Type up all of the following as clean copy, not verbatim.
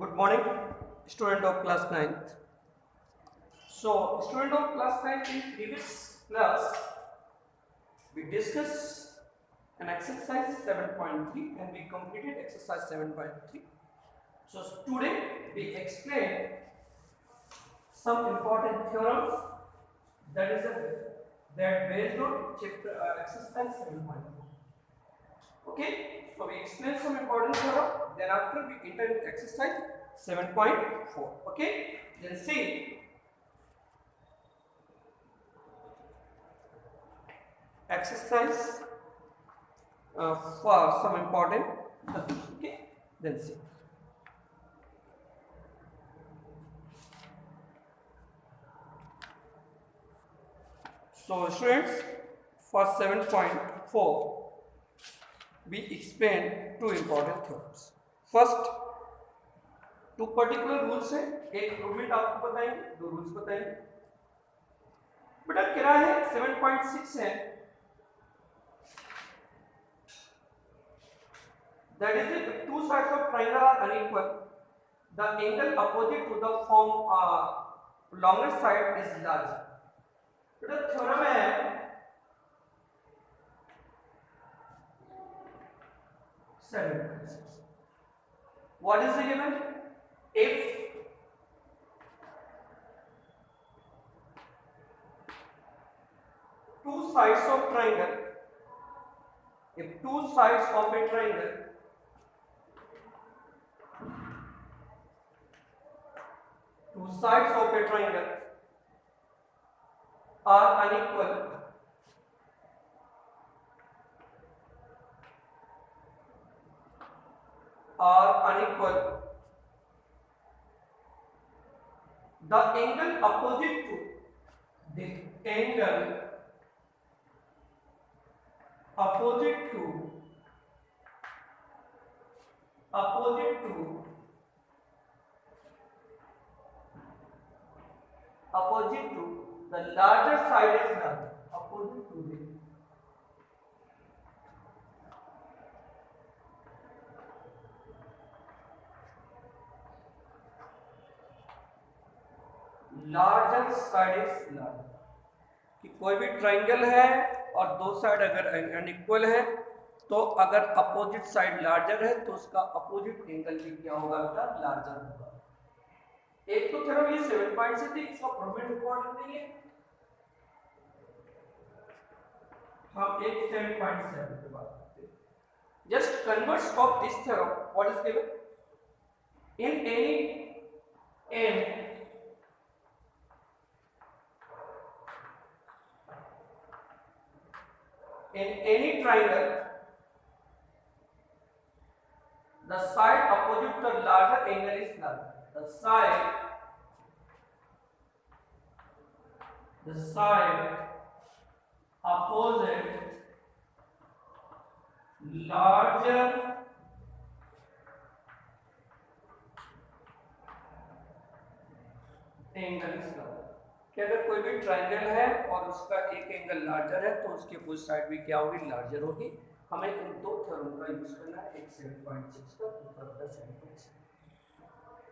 Good morning, student of class 9th. So, student of class 9th, in previous class, we discussed an exercise 7.3 and we completed exercise 7.3. So, today we explain some important theorems that based on chapter exercise 7.4. Okay, so we explain some important theorem. Thereafter, we enter into exercise 7.4. Okay, then see exercise for some important topics. Okay, then see. So, students, for 7.4, we explain two important theorems. First, two particular rules है, एक प्रूवमेंट आपको बताएंगे, दो rules बताएंगे। बेटा क्या है 7.6 है, that is if two sides of triangle are unequal, the angle opposite to the form longer side is larger. बेटा थ्योरम है 7.6. What is the given? If two sides of triangle, if two sides of a triangle are unequal, the angle opposite to the larger side is larger. Opposite to the larger side is larger. कि कोई भी triangle है और दो side अगर unequal है तो अगर अपोजिट साइड लार्जर है तो उसका अपोजिट एंगल भी क्या होगा बेटा लार्जर होगा। एक तो थ्योरम ये 7.6 थी, इसका प्रूवमेंट इंपॉर्टेंट नहीं है, हम एक 7.7 के बाद करते हैं। Just converse of this theorem what is given in any triangle, the side opposite to the larger angle is larger. The side opposite larger angle is larger. कि अगर कोई भी ट्राइंगल है और उसका एक एंगल लार्जर है तो उसकी अपोजिट साइड भी क्या होगी लार्जर होगी। हमें इन दो थ्योरम का यूज करना है, एक 7.6 का, दूसरा 7.6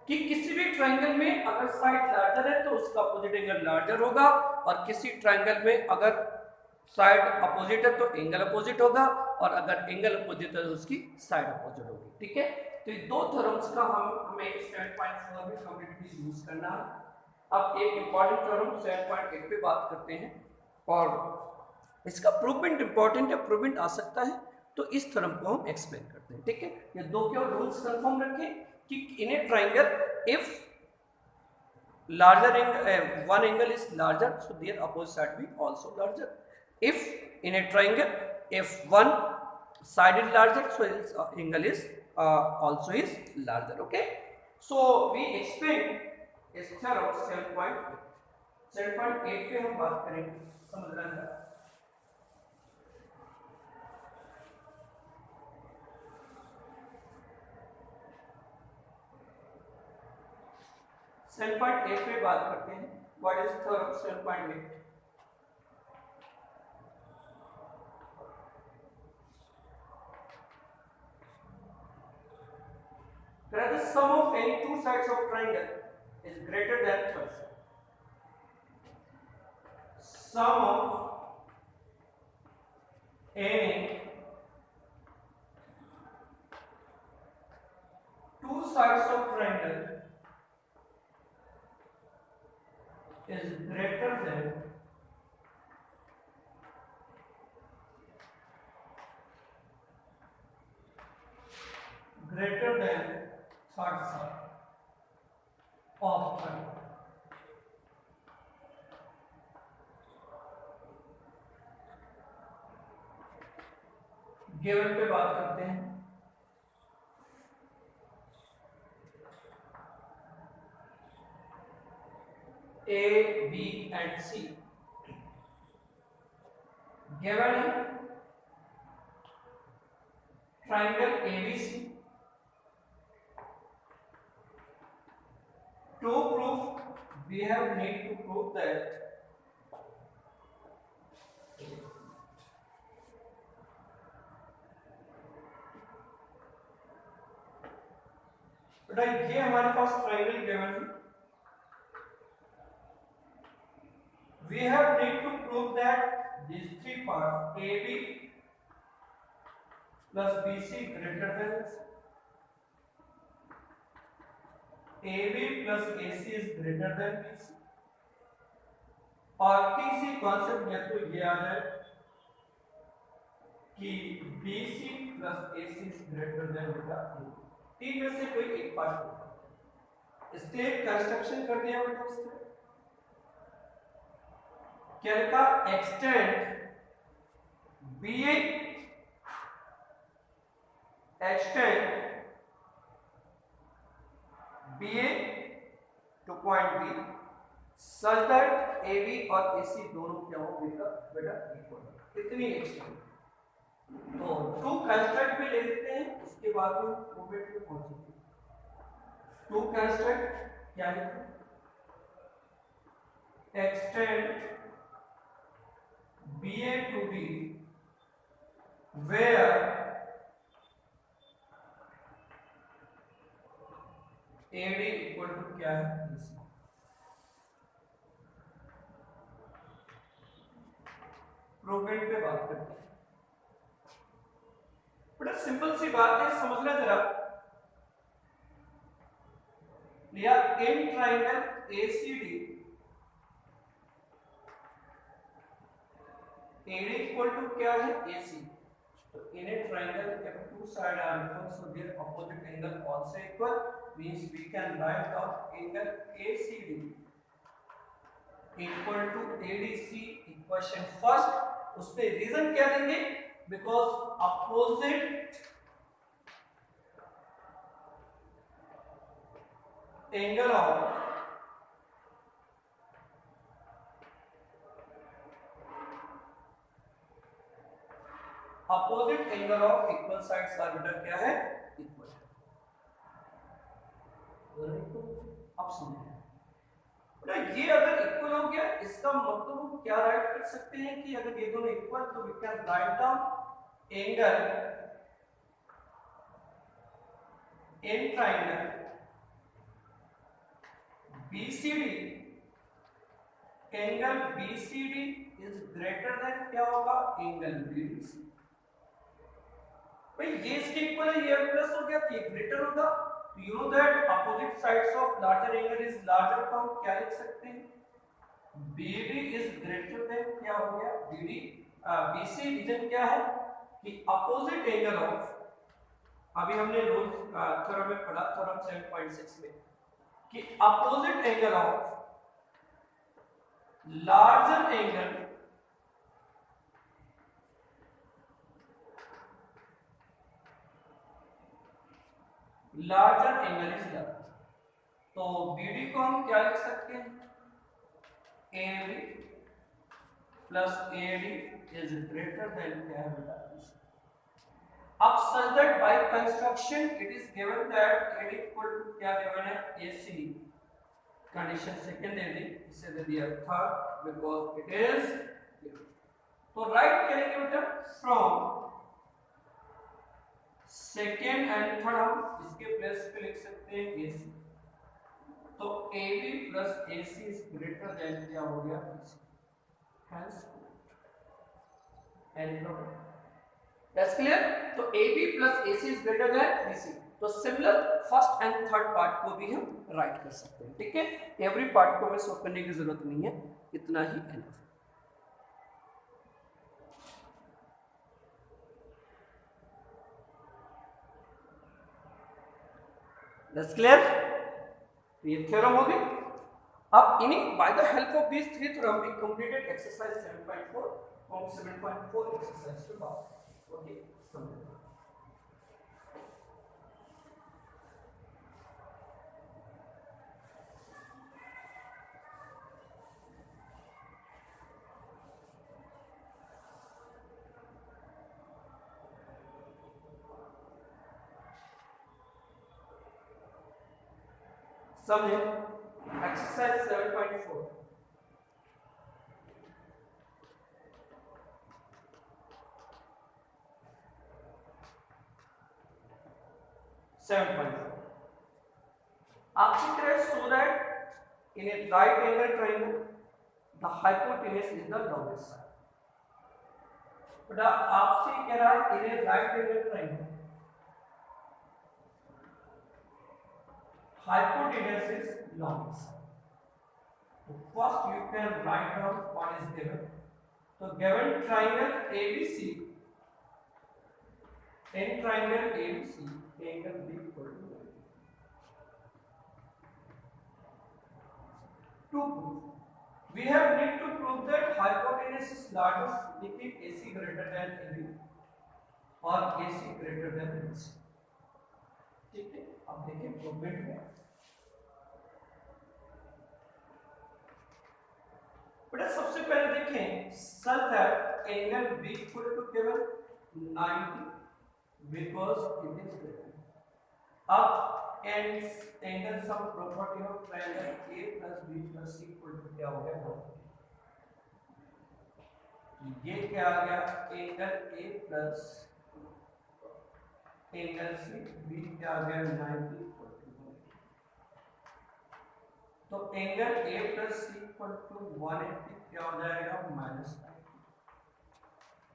कि किसी भी ट्राइंगल में अगर साइड लार्जर है तो उसका अपोजिट एंगल लार्जर होगा और किसी ट्राइंगल में अगर साइड अपोजिट है तो एंगल अपोजिट होगा और अगर एंगल अपोजिट है तो उसकी साइड अपोजिट होगी। ठीक है, तो ये दो थ्योरम्स का हमें 7.4 में कंप्लीटली यूज करना है। अब एक इंपॉर्टेंट थ्योरम 7.8 पे बात करते हैं और इसका प्रूवमेंट इंपॉर्टेंट है, प्रूवमेंट आ सकता है, तो इस थ्योरम को हम एक्सप्लेन करते हैं। ठीक है, ये दो क्या रूल्स कंफर्म रखें कि in a triangle if larger angle one angle is larger so their opposite side be also larger. If in a triangle if one side is larger so its angle is also is larger. Okay, so we explain इस theorem 7.8 पे हम बात करेंगे, समझ रहे हैं। 7.8 पे बात करते हैं, what is theorem 7.8। Where the sum of any two sides of triangle is greater than third side. Sum of any two sides of triangle is greater than third side of triangle. Given पे बात करते हैं। A, B and C given है triangle ABC. To prove, we have need to prove that ये हमारे पास triangle given है। We have need to prove that these three parts AB plus BC greater than AB plus AC is greater than BC। और तीसरी concept या तो ये आ जाए कि BC plus AC is greater than बेटा A। तीन में से कोई एक पार्ट होगा। इसलिए कंस्ट्रक्शन कर दिया बेटा इससे क्या लिखा extend BA to point B such that AB और AC दोनों क्या हो बेटा इक्वल। कितनी एक्सटेंड तो टू कंस्ट्रक्ट भी ले लेते हैं, उसके बाद में प्रूवेट पे पहुंचेंगे। टू कंस्ट्रक्ट क्या लिखा extend BA to B where AD equal to क्या है BC। प्रूवेट पे बात करते हैं। बड़ा सिंपल सी बात है, समझना जरा। लिया in triangle ACD AD equal to क्या है AC। तो in a triangle if two sides are equal so their opposite angle also equal means we can write down angle ACD equal to ADC equation first। उसपे reason क्या देंगे because opposite angle of equal sides का बेटा क्या है equal. अब समझिए बेटा ये अगर इक्वल हो गया इसका मतलब हम क्या राइट कर सकते हैं कि अगर ये दोनों इक्वल तो we can write down angle in triangle BCD angle BCD is greater than क्या होगा एंगल BDC। भाई ये इसके इक्वल है, ये प्लस हो गया तो ये ग्रेटर होगा। तो you know that opposite sides of larger angle is larger, तो हम क्या लिख सकते हैं BD इज ग्रेटर देन क्या हो गया BD BC। रीजन क्या है कि अपोजिट एंगल ऑफ, अभी हमने रूल थ्योरम में पढ़ा थ्योरम 7.6 में कि opposite angle of larger angle is larger. तो BD को हम क्या लिख सकते हैं AB plus AD is greater than क्या है बेटा BC। अब such that by construction it is given that AD equal to क्या given है AC कंडीशन सेकंड दे दी, इसे दे दिया third because it is given। तो राइट करेंगे बेटा फ्रॉम सेकेंड एंड थर्ड हम इसके प्लेस पे लिख सकते हैं AC, तो AB plus AC is greater than क्या हो गया BC, hence and that's clear. तो AB plus AC is greater than BC, तो similar first and third part को भी हम राइट कर सकते हैं, ठीक है। एवरी पार्ट को हमें सॉल्व करने की जरूरत नहीं है, इतना ही एनफ। That's clear. ये थ्योरम हो गई। अब इन्हीं by the help of this three theorem we completed exercise 7.4 और 7.4 एक्सरसाइज के बाद ओके समझ। समझे एक्सरसाइज 7.4 आपकी तरह so that in a right angle triangle the hypotenuse is the longest side. बेटा आपसे कह रहा है in a right angle triangle hypotenuse is longest. So first you can write down what is given. So given triangle ABC, in triangle ABC, angle B equal to 90. To prove, we have need to prove that hypotenuse is largest if AC greater than AB or AC greater than BC. ठीक है, अब देखिए प्रूवमेंट में बेटा सबसे पहले देखें such that angle B equal to केवल 90 बिकॉज़ इट इज ग्रेटर। अब angle sum property of triangle A plus B plus C equal to क्या हो गया, ये क्या आ गया angle A plus angle C B क्या आ गया 90 इक्वल टू। तो angle A plus C equal to 180 क्या हो जाएगा माइनस 90।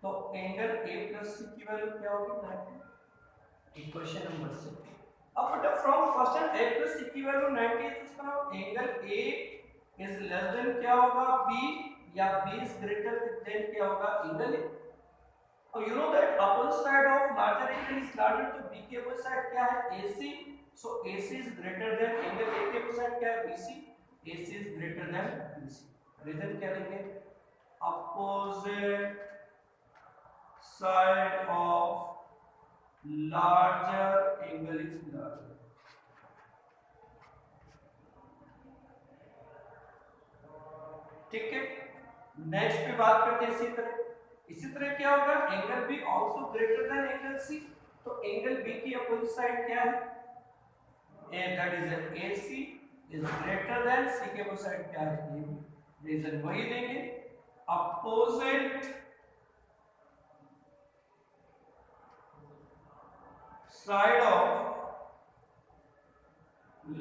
तो एंगल A प्लस C की वैल्यू क्या होगी 90। Equation number 6। अब बेटा from first and A plus C की वैल्यू 90 है, इसका मतलब angle A is less than क्या होगा B या B इज ग्रेटर देन क्या होगा एंगल A। और you know that opposite side of larger angle is larger, तो B के अपोजिट साइड क्या है AC, so AC is greater than angle A के अपोजिट साइड क्या है BC, AC is greater than BC। Reason क्या लेंगे opposite side of larger angle is larger. ठीक है, नेक्स्ट पे बात करते हैं इसी तरह क्या होगा angle B also greater than angle C, तो एंगल B की अपोजिट साइड क्या है and that is AC is greater then C के अपोजिट साइड क्या है AB। रीजन वही देंगे opposite side of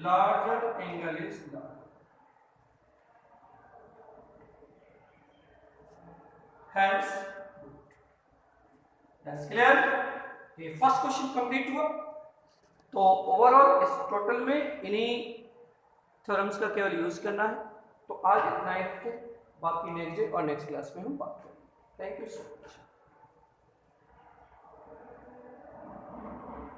larger angle is larger. Hence, that's clear। ये फर्स्ट क्वेश्चन कंप्लीट हुआ। तो ओवरऑल इस टोटल में इन्हीं थ्योरम्स का केवल यूज करना है। तो आज इतना ही, बाकी नेक्स्ट डे और नेक्स्ट क्लास में हम बात करेंगे। Thank you so much.